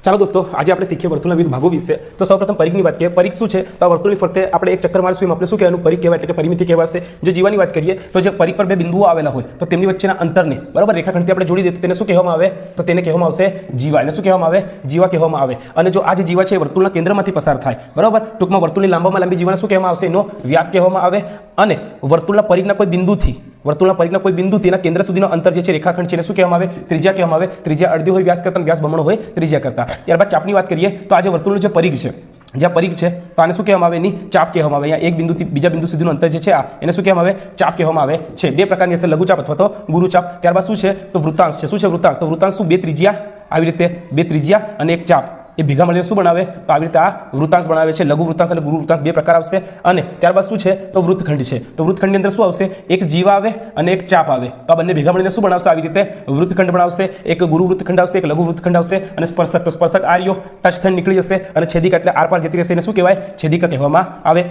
ચાલો દોસ્તો, આજે આપણે શીખીએ વર્તુળના વિવિધ ભાગો વિશે। તો સૌપ્રથમ પરિઘની વાત કરીએ। પરિઘ શું છે? તો આ વર્તુળની ફરતે આપણે એક ચક્કર મારશું, એમાં આપણે શું કહેવાનું? પરિઘ કહેવાય, એટલે કે પરિમિતિ કહેવાશે। જો જીવાની વાત કરીએ તો જે પરિઘ પર બે બિંદુઓ આવેલા હોય તો તેમની વચ્ચેના અંતરને બરાબર રેખાખંડથી આપણે જોડી દઈએ તો તેને શું કહેવામાં આવે? તો તેને કહેવામાં આવશે જીવા। એને શું કહેવામાં આવે? જીવા કહેવામાં આવે। અને જો આ જે જીવા છે એ વર્તુળના કેન્દ્રમાંથી પસાર થાય બરાબર, ટૂંકમાં વર્તુળની લાંબામાં લાંબી જીવાને શું કહેવામાં આવશે? એનો વ્યાસ કહેવામાં આવે। અને વર્તુળના પરિઘના કોઈ બિંદુથી એના કેન્દ્ર સુધીનો અંતર જે છે રેખાખંડ છે એને શું કહેવામાં આવે? ત્રિજ્યા કહેવામાં આવે। ત્રિજ્યા અડધી હોય વ્યાસ કરતાં, વ્યાસ બમણો હોય ત્રિજ્યા કરતાં। ત્યારબાદ ચાપની વાત કરીએ તો આ જે વર્તુળનું જે પરિઘ છે, જ્યાં પરિઘ છે તો આને શું કહેવામાં આવે? એની ચાપ કહેવામાં આવે। અહીંયા એક બિંદુથી બીજા બિંદુ સુધીનું અંતર જે છે આ એને શું કહેવામાં આવે? ચાપ કહેવામાં આવે છે। બે પ્રકારની હશે, લઘુચાપ અથવા તો ગુરુચાપ। ત્યારબાદ શું છે? તો વૃત્તાંશ છે। શું છે વૃત્તાંશ? તો વૃત્તાંશ શું? બે ત્રિજ્યા, આવી રીતે બે ત્રિજ્યા અને એક ચાપ એ ભેગા મળીને શું બનાવે? તો આવી રીતે આ વૃત્તાંશ બનાવે છે। લઘુ વૃત્તાંશ અને ગુરુ વૃત્તાંશ બે પ્રકાર આવશે। અને ત્યારબાદ શું છે? તો વૃત્તખંડ છે। તો વૃત્તખંડની અંદર શું આવશે? એક જીવા આવે અને એક ચાપ આવે। તો આ બંને ભેગા મળીને શું બનાવશે? આવી રીતે વૃત્તખંડ બનાવશે। એક ગુરુ વૃત્તખંડ આવશે, એક લઘુ વૃત્તખંડ આવશે। અને સ્પર્શક, તો સ્પર્શક આર્યો ટચ થઈને નીકળી જશે અને છેદિકા એટલે આર પાર જતી રહેશે, એને શું કહેવાય? છેદિકા કહેવામાં આવે।